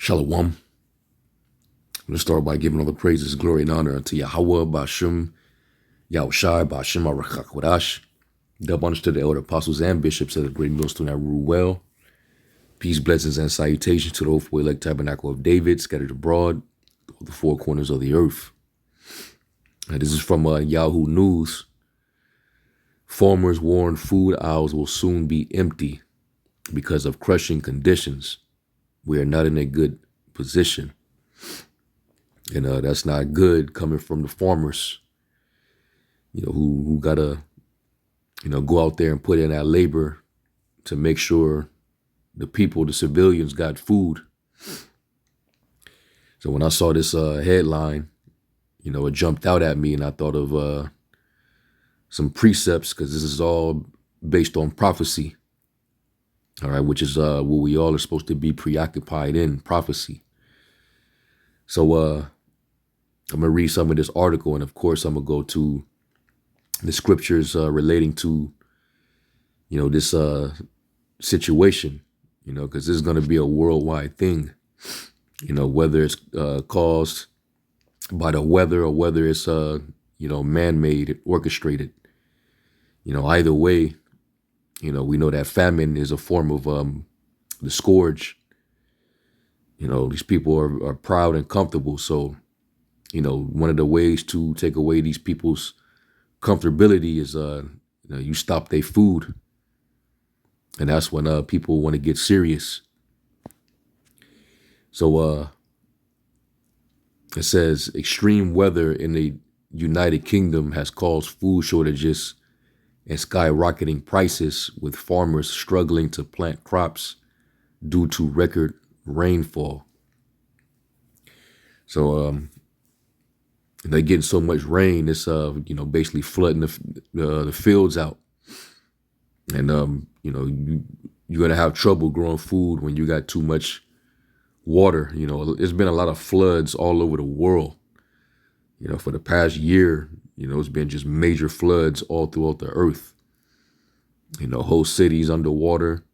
Shalom. I'm going to start by giving all the praises, glory, and honor unto Yahweh, Ba'ashem, Yahushai, Ba'ashem, Arachakwadash. Double honors to the elder apostles and bishops of the great millstone that rule well. Peace, blessings, and salutations to the hopeful elect tabernacle of David, scattered abroad, the four corners of the earth. This is from Yahoo News. Farmers warn food aisles will soon be empty because of crushing conditions. We are not in a good position. And that's not good coming from the farmers, who gotta, go out there and put in that labor to make sure the people, the civilians, got food. So when I saw this headline, it jumped out at me, and I thought of some precepts, because this is all based on prophecy. All right, which is what we all are supposed to be preoccupied in, prophecy. So I'm going to read some of this article, and of course I'm going to go to the scriptures relating to, this situation, because this is going to be a worldwide thing, whether it's caused by the weather or whether it's, man-made, orchestrated. Either way, we know that famine is a form of the scourge. These people are proud and comfortable. So, one of the ways to take away these people's comfortability is, you stop their food. And that's when people want to get serious. So it says extreme weather in the United Kingdom has caused food shortages and skyrocketing prices, with farmers struggling to plant crops due to record rainfall. So they're getting so much rain, it's basically flooding the fields out, and you're gonna have trouble growing food when you got too much water. There's been a lot of floods all over the world. For the past year, it's been just major floods all throughout the earth. Whole cities underwater.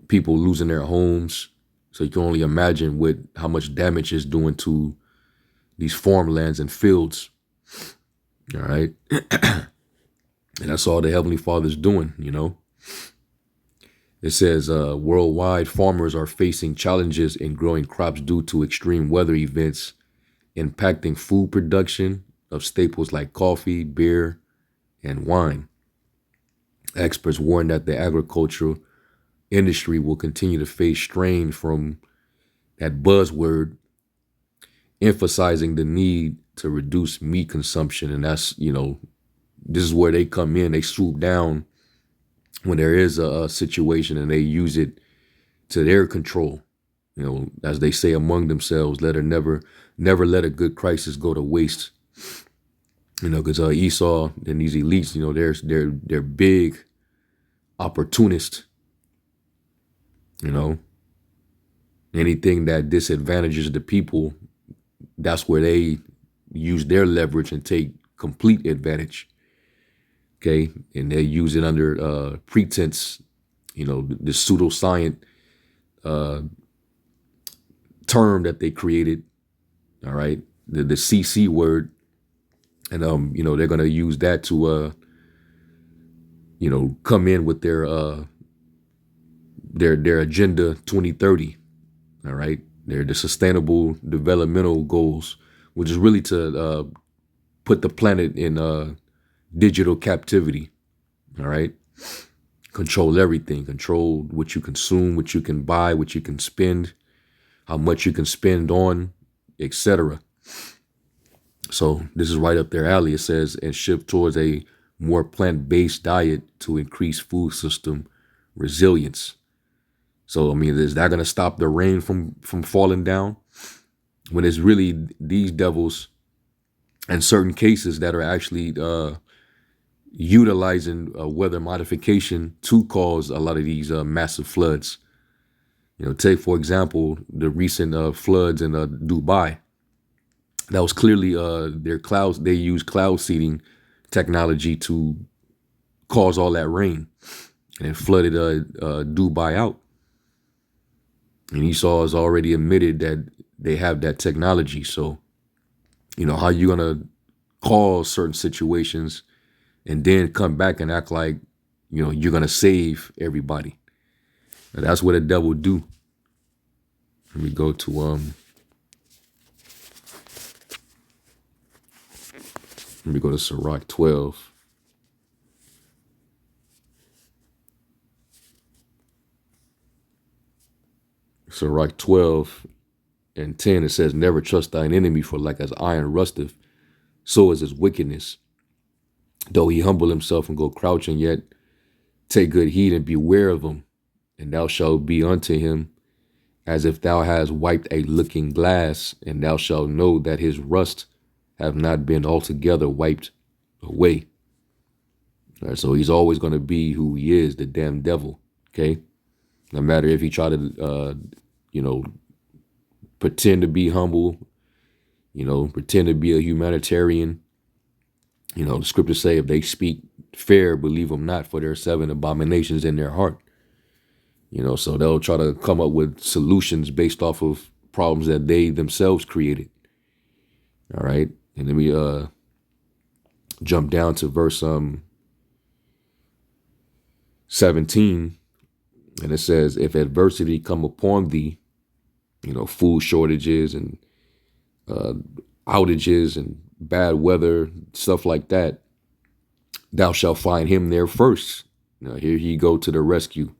People losing their homes. So you can only imagine how much damage it's doing to these farmlands and fields. All right. And that's all the Heavenly Father's doing, It says worldwide farmers are facing challenges in growing crops due to extreme weather events impacting food production of staples like coffee, beer, and wine. Experts warn that the agricultural industry will continue to face strain from that buzzword, emphasizing the need to reduce meat consumption. And that's, this is where they come in. They swoop down when there is a situation, and they use it to their control. As they say among themselves, never let a good crisis go to waste. Because Esau and these elites, they're big opportunists. Anything that disadvantages the people, that's where they use their leverage and take complete advantage. Okay, and they use it under pretense, the pseudoscience term that they created. All right, the CC word, and they're gonna use that to come in with their agenda 2030. All right, the sustainable developmental goals, which is really to put the planet in digital captivity. All right, control everything, control what you consume, what you can buy, what you can spend, how much you can spend on, etc. So this is right up their alley. It says, and shift towards a more plant-based diet to increase food system resilience. So, is that going to stop the rain from falling down? When it's really these devils in certain cases that are actually utilizing weather modification to cause a lot of these massive floods. Take, for example, the recent floods in Dubai. That was clearly their clouds. They used cloud seeding technology to cause all that rain, and it flooded Dubai out. And Esau has already admitted that they have that technology. So, how you going to cause certain situations and then come back and act like, you're going to save everybody. And that's what the devil do. Let me go to, Sirach 12. Sirach 12 and 10, it says, never trust thine enemy, for like as iron rusteth, so is his wickedness. Though he humble himself and go crouching, yet take good heed and beware of him, and thou shalt be unto him as if thou hast wiped a looking glass, and thou shalt know that his rust have not been altogether wiped away. All right, so he's always going to be who he is, the damn devil. Okay, no matter if he try to, pretend to be humble, pretend to be a humanitarian. The scriptures say, if they speak fair, believe them not, for there are 7 abominations in their heart. So they'll try to come up with solutions based off of problems that they themselves created. All right. And then we jump down to verse 17. And it says, if adversity come upon thee, food shortages and outages and bad weather, stuff like that, thou shalt find him there first. Now here he go to the rescue,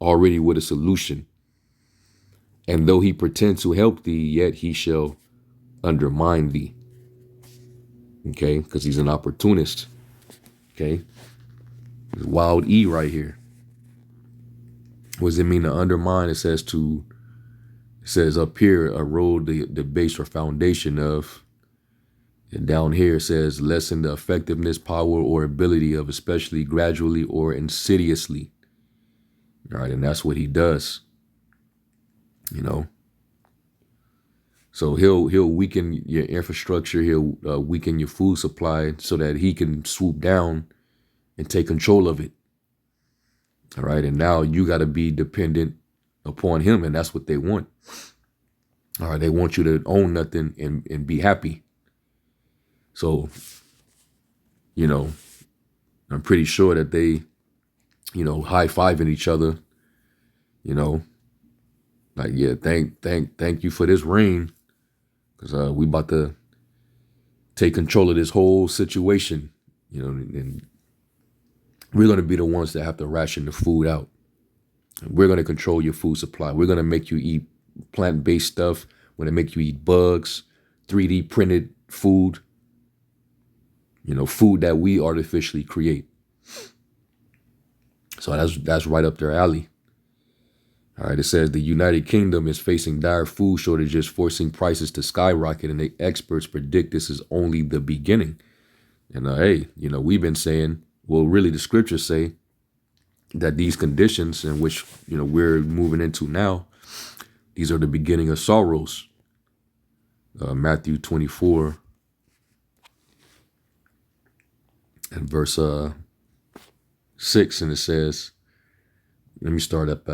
already with a solution. And though he pretend to help thee, yet he shall undermine thee. Okay, because he's an opportunist. Okay, wild E right here. What does it mean to undermine? It says up here, erode the base or foundation of. And down here it says, lessen the effectiveness, power, or ability of, especially gradually or insidiously. All right, and that's what he does. So he'll weaken your infrastructure. He'll weaken your food supply so that he can swoop down and take control of it. All right, and now you got to be dependent upon him, and that's what they want. All right, they want you to own nothing and be happy. So, I'm pretty sure that they, high-fiving each other, like, yeah, thank you for this rain, because we about to take control of this whole situation, and we're going to be the ones that have to ration the food out. We're going to control your food supply. We're going to make you eat plant-based stuff. We're going to make you eat bugs, 3D printed food, food that we artificially create. So that's right up their alley. All right, it says the United Kingdom is facing dire food shortages, forcing prices to skyrocket, and the experts predict this is only the beginning. And hey, we've been saying, well, really the scriptures say that these conditions in which, we're moving into now, these are the beginning of sorrows. Matthew 24 and verse 6, and it says, I'll start up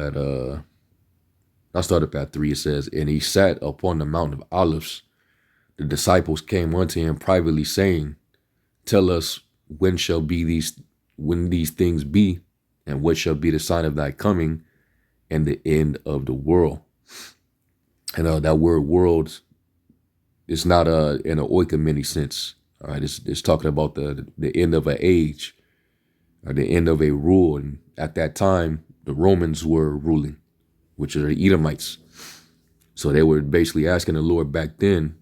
at 3. It says, and he sat upon the Mount of Olives. The disciples came unto him privately, saying, tell us when these things be, and what shall be the sign of thy coming and the end of the world. And that word world is not in an oikoumeny sense. All right, it's talking about the end of an age, or the end of a rule. And at that time, the Romans were ruling, which are the Edomites. So they were basically asking the Lord back then,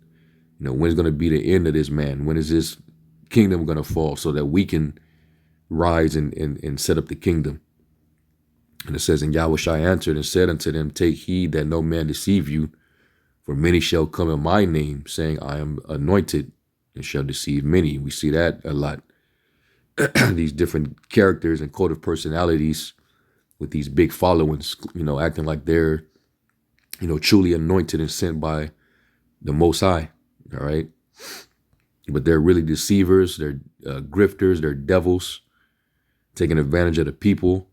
when's going to be the end of this man? When is this kingdom going to fall so that we can rise and set up the kingdom? And it says, and Yahushua answered and said unto them, take heed that no man deceive you, for many shall come in my name, saying, I am anointed, and shall deceive many. We see that a lot. These different characters and code of personalities with these big followings, acting like they're, truly anointed and sent by the Most High. All right. But they're really deceivers. They're grifters. They're devils taking advantage of the people.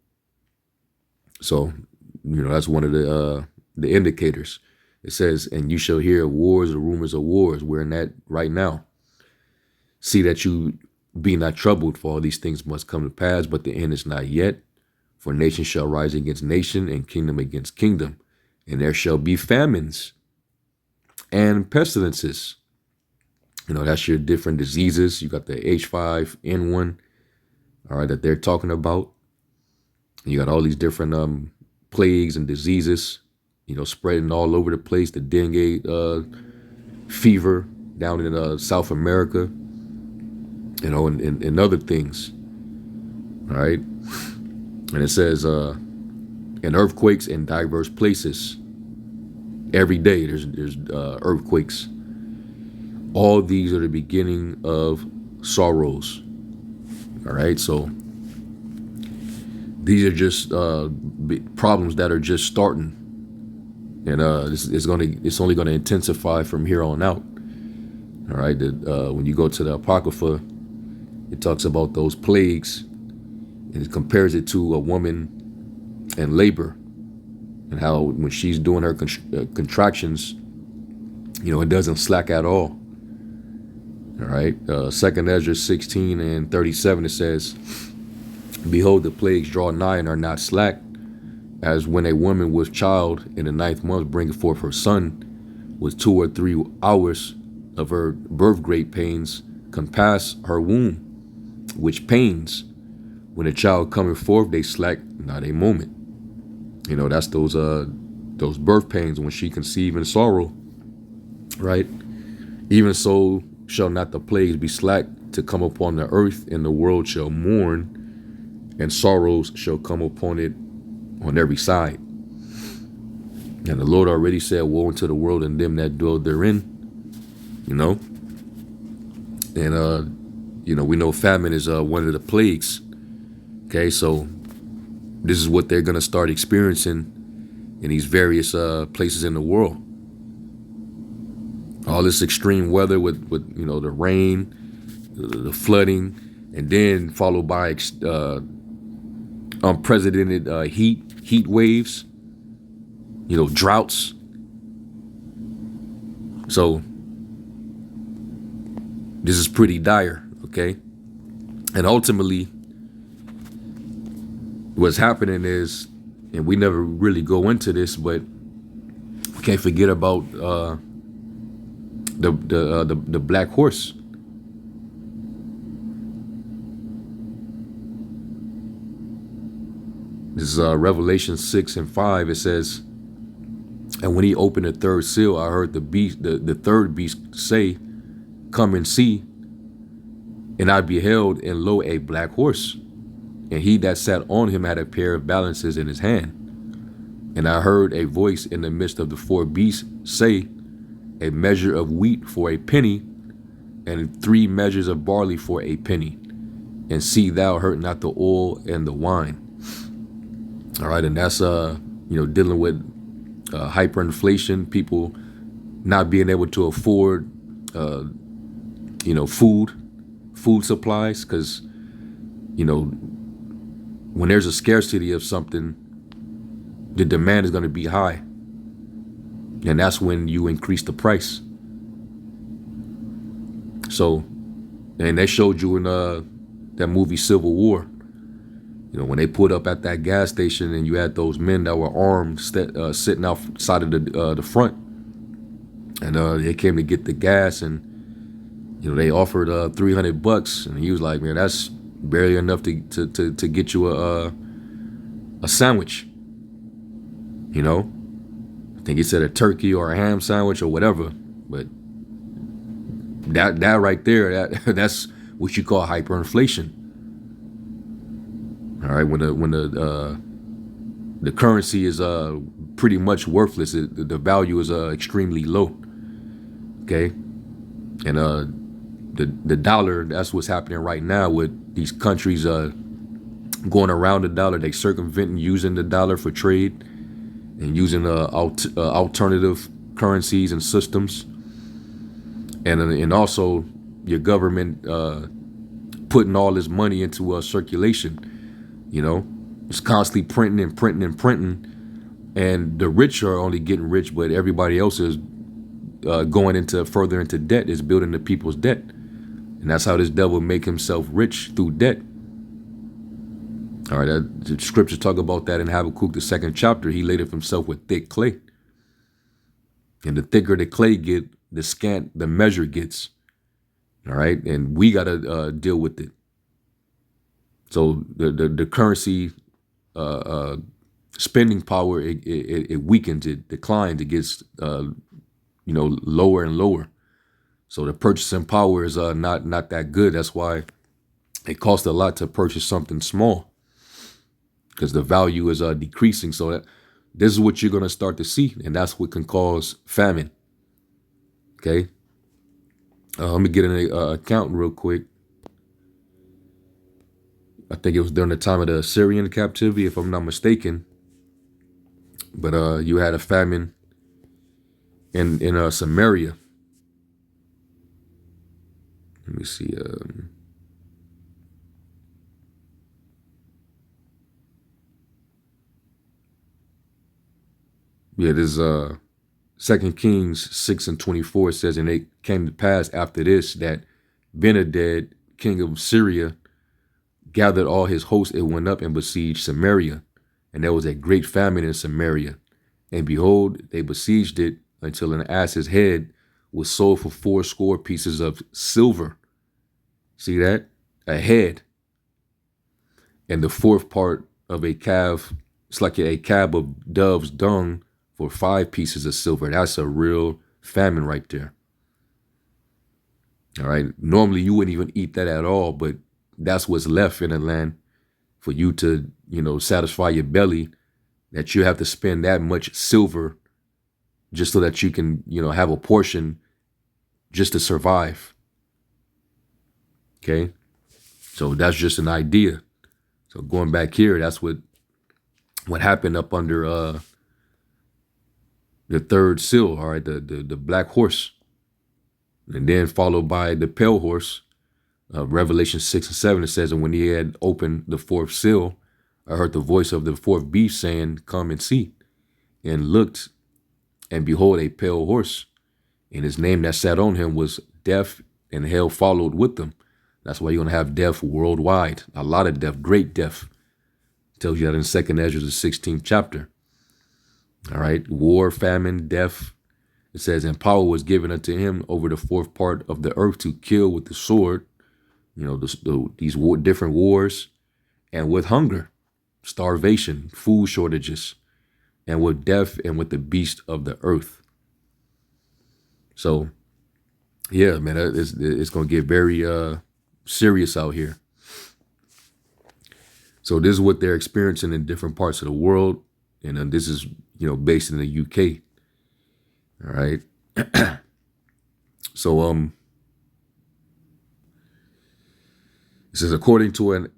So, that's one of the the indicators. It says, and you shall hear wars or rumors of wars. We're in that right now. See that you be not troubled, for all these things must come to pass, but the end is not yet. For nation shall rise against nation, and kingdom against kingdom. And there shall be famines and pestilences. That's your different diseases. You got the H5N1, all right, that they're talking about. You got all these different plagues and diseases, spreading all over the place. The dengue fever down in South America, and other things. All right. And it says, and earthquakes in diverse places. Every day there's earthquakes. All these are the beginning of sorrows. All right. So these are just problems that are just starting. And it's only going to intensify from here on out. All right. When you go to the Apocrypha, it talks about those plagues, and it compares it to a woman in labor, and how when she's doing her contractions, it doesn't slack at all. All right. 2 Ezra 16 and 37, it says, behold, the plagues draw nigh and are not slack, as when a woman with child in the 9th month bringeth forth her son, with 2 or 3 hours of her birth great pains compass her womb, which pains, when a child cometh forth, they slack not a moment. That's those birth pains when she conceive in sorrow, right? Even so shall not the plagues be slack to come upon the earth, and the world shall mourn, and sorrows shall come upon it on every side. And the Lord already said, woe unto the world and them that dwell therein. And we know famine is one of the plagues. Okay, so this is what they're going to start experiencing in these various places in the world. All this extreme weather with the rain, the flooding, and then followed by unprecedented heat waves, droughts. So this is pretty dire, okay? And ultimately, what's happening is, and we never really go into this, but we can't forget about the black horse. This is Revelation 6 and 5. It says, and when he opened the third seal, I heard the third beast say, come and see. And I beheld, and lo, a black horse. And he that sat on him had a pair of balances in his hand. And I heard a voice in the midst of the 4 beasts say, a measure of wheat for a penny, and 3 measures of barley for a penny. And see thou hurt not the oil and the wine. All right, and that's dealing with hyperinflation, people not being able to afford food supplies, because when there's a scarcity of something, the demand is going to be high, and that's when you increase the price. So, and they showed you in that movie Civil War, when they put up at that gas station and you had those men that were armed sitting outside of the front, and they came to get the gas, and they offered $300, and he was like, man, that's barely enough to get you a sandwich. I think he said a turkey or a ham sandwich or whatever, but that right there, that's what you call hyperinflation. All right, when the currency is pretty much worthless, the value is extremely low. Okay, and the dollar, that's what's happening right now with these countries going around the dollar. They circumventing using the dollar for trade and using alternative currencies and systems, and also your government putting all this money into circulation. It's constantly printing and printing and printing, And the rich are only getting rich, but everybody else is going into further into debt, is building the people's debt. And that's how this devil make himself rich, through debt. All right, the scriptures talk about that in Habakkuk, the 2nd chapter. He laid himself with thick clay. And the thicker the clay get, the scant the measure gets. All right, and we got to deal with it. So the currency spending power, it weakens, it declines, it gets lower and lower. So the purchasing power is not that good. That's why it costs a lot to purchase something small, because the value is decreasing. So this is what you're going to start to see, and that's what can cause famine. Okay. Let me get an account real quick. I think it was during the time of the Assyrian captivity, if I'm not mistaken. But you had a famine in Samaria. Let me see. Yeah, this 2 Kings 6:24 says, and it came to pass after this that Benhadad, king of Syria, gathered all his hosts and went up and besieged Samaria. And there was a great famine in Samaria. And behold, they besieged it until an ass's head was sold for 80 pieces of silver. See that? A head. And the fourth part of a calf, it's like a cab of dove's dung, for 5 pieces of silver. That's a real famine right there. All right. Normally you wouldn't even eat that at all, but that's what's left in the land for you to, satisfy your belly, that you have to spend that much silver just so that you can, have a portion just to survive. Okay. So that's just an idea. So going back here, that's what happened up under the third seal, all right, the black horse, and then followed by the pale horse. Revelation 6:7, it says, and when he had opened the fourth seal, I heard the voice of the fourth beast saying, come and see. And looked, and behold, a pale horse, and his name that sat on him was Death, and hell followed with them. That's why you're going to have death worldwide, a lot of death, great death. It tells you that in 2nd Ezra, the 16th chapter. All right, war, famine, death. It says, and power was given unto him over the fourth part of the earth to kill with the sword, these different wars, and with hunger, starvation, food shortages, and with death and with the beast of the earth. So, yeah, man, it's going to get very serious out here. So this is what they're experiencing in different parts of the world. And this is, based in the UK. All right. So, it says, according to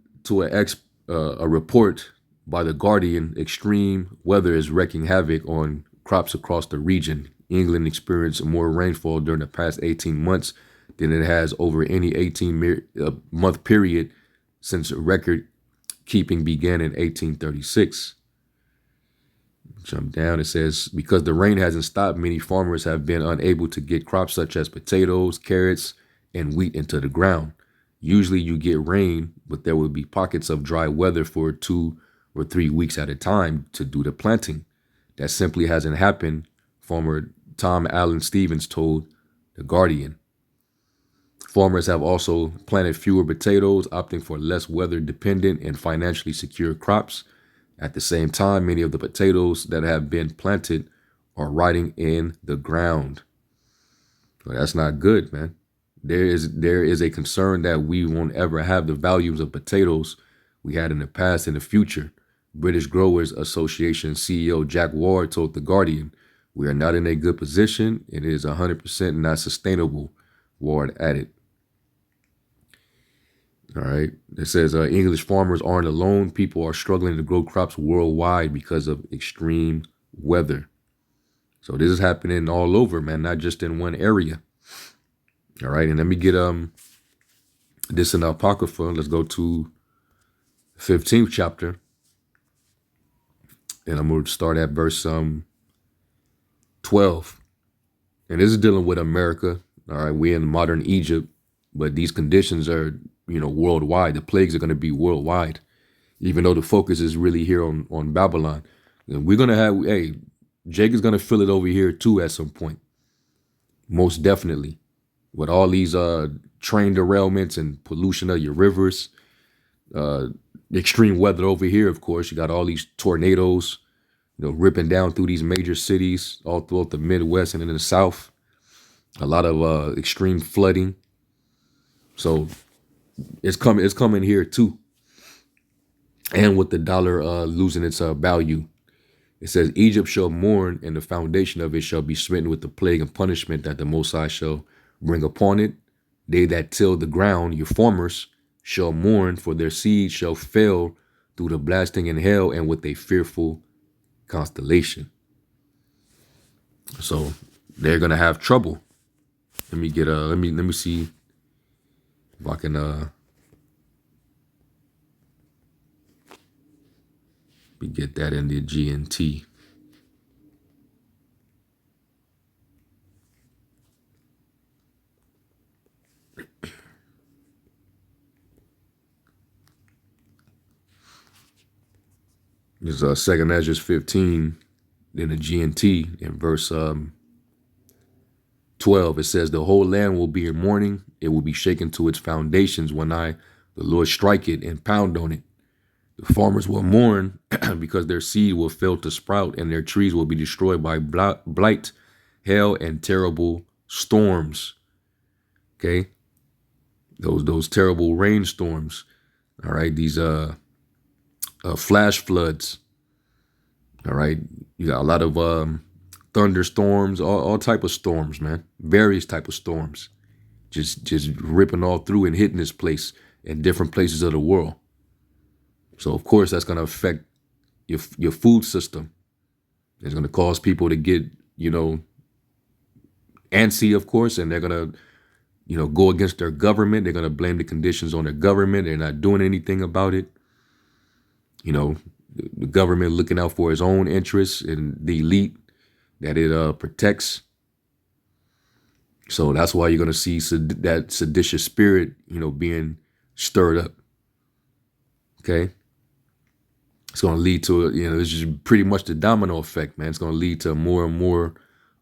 a report by the Guardian, extreme weather is wreaking havoc on crops across the region. England experienced more rainfall during the past 18 months than it has over any 18-month period since record keeping began in 1836. Jump down. It says, because the rain hasn't stopped, many farmers have been unable to get crops such as potatoes, carrots, and wheat into the ground. Usually you get rain, but there will be pockets of dry weather for 2 or 3 weeks at a time to do the planting. That simply hasn't happened, farmer Tom Allen Stevens told The Guardian. Farmers have also planted fewer potatoes, opting for less weather-dependent and financially secure crops. At the same time, many of the potatoes that have been planted are rotting in the ground. Well, that's not good, man. There is a concern that we won't ever have the values of potatoes we had in the past in the future. British Growers Association CEO Jack Ward told The Guardian, we are not in a good position. It is 100% not sustainable, Ward added. All right. It says English farmers aren't alone. People are struggling to grow crops worldwide because of extreme weather. So this is happening all over, man, not just in one area. All right. And let me get this in the Apocrypha. Let's go to the 15th chapter. and I'm going to start at verse 12. And this is dealing with America. All right, we're in modern Egypt, but these conditions are, worldwide. The plagues are going to be worldwide, even though the focus is really here on Babylon. And we're going to have, hey, Jake is going to feel it over here too at some point, most definitely, with all these train derailments and pollution of your rivers, extreme weather over here. Of course, you got all these tornadoes, ripping down through these major cities all throughout the Midwest and in the South. A lot of extreme flooding. So it's coming here too. And with the dollar losing its value, it says, Egypt shall mourn, and the foundation of it shall be smitten with the plague and punishment that the Most High shall bring upon it. They that till the ground, your farmers, shall mourn, for their seed shall fail through the blasting in hell and with a fearful constellation. So they're gonna have trouble. Let me get let me see if I can we get that in the GNT. This is 2 Ezra 15 in the GNT in verse 12. It says, the whole land will be in mourning. It will be shaken to its foundations when I, the Lord, strike it and pound on it. The farmers will mourn because their seed will fail to sprout, and their trees will be destroyed by blight, hail, and terrible storms. Okay, those terrible rainstorms. All right, these flash floods. All right, you got a lot of thunderstorms, all type of storms, man. Various type of storms, just ripping all through and hitting this place in different places of the world. So of course that's going to affect your food system. It's going to cause people to get antsy, of course, and they're going to go against their government. They're going to blame the conditions on their government. They're not doing anything about it. The government looking out for its own interests and the elite that it protects. So that's why you're going to see that seditious spirit, being stirred up. Okay. It's going to lead to, it's just pretty much the domino effect, man. It's going to lead to more and more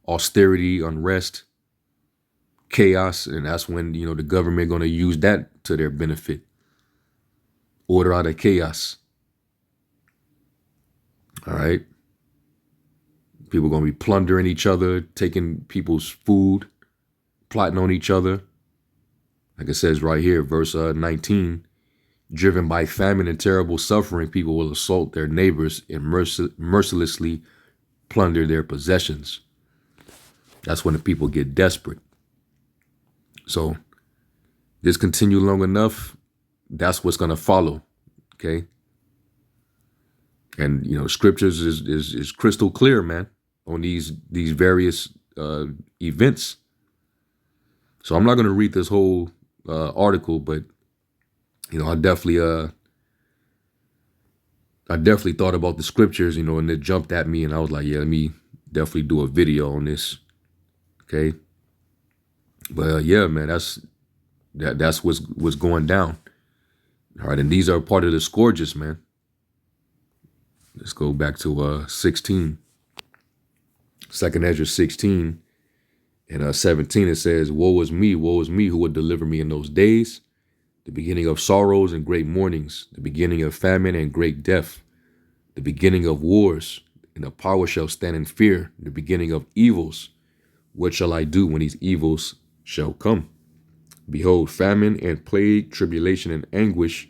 austerity, unrest, chaos. And that's when, the government going to use that to their benefit. Order out of chaos. All right. People are going to be plundering each other, taking people's food, plotting on each other. Like it says right here, verse 19, driven by famine and terrible suffering, people will assault their neighbors and mercilessly plunder their possessions. That's when the people get desperate. So this continue long enough, that's what's going to follow. Okay. And, scriptures is crystal clear, man, on these various events. So I'm not going to read this whole article, but, I definitely thought about the scriptures, and it jumped at me, and I was like, yeah, let me definitely do a video on this. Okay. But yeah, man, that's what's going down. All right. And these are part of the scourges, man. Let's go back to 16. 2 Ezra 16 and 17. It says, woe is me, who would deliver me in those days? The beginning of sorrows and great mournings, the beginning of famine and great death, the beginning of wars, and the power shall stand in fear, the beginning of evils. What shall I do when these evils shall come? Behold, famine and plague, tribulation and anguish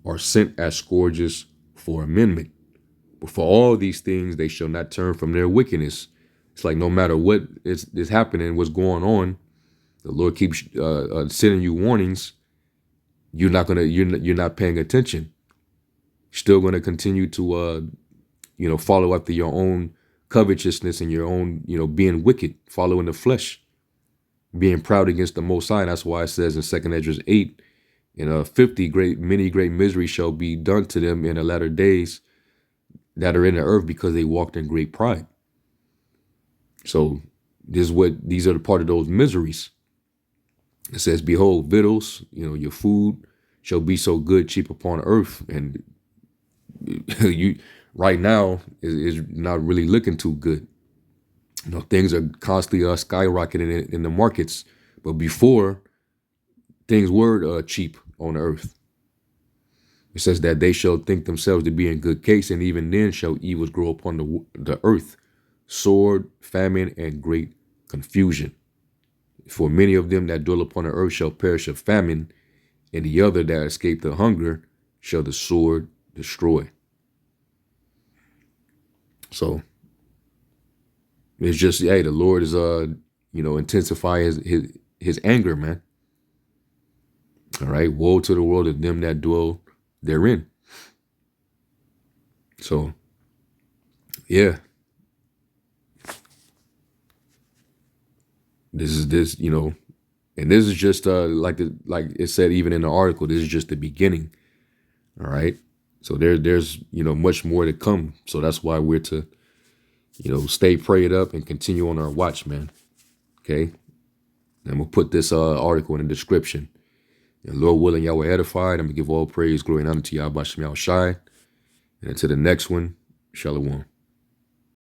are sent as scourges for amendment. But for all these things, they shall not turn from their wickedness. It's like no matter what is happening, what's going on, the Lord keeps sending you warnings. You're not paying attention. You're still gonna continue to follow after your own covetousness and your own being wicked, following the flesh, being proud against the Most High. That's why it says in 2 Ezra 8 and 50, many great misery shall be done to them in the latter days. that are in the earth because they walked in great pride. So these are the part of those miseries. It says, behold, victuals, your food shall be so good, cheap upon earth. And you right now is not really looking too good. Things are constantly skyrocketing in the markets. But before, things were cheap on earth. It says that they shall think themselves to be in good case, and even then shall evils grow upon the earth, sword, famine, and great confusion. For many of them that dwell upon the earth shall perish of famine, and the other that escape the hunger shall the sword destroy. So it's just, hey, the Lord is intensifying his anger, man. All right, woe to the world of them that dwell therein. So, yeah, this is and this is just like it said even in the article. This is just the beginning. All right, so there's much more to come. So that's why we're to stay prayed up and continue on our watch, man. Okay, I'm gonna put this article in the description. And Lord willing, y'all were edified. I'm gonna give all praise, glory, and honor to Yahweh Shem Shai. And until the next one, Shalom.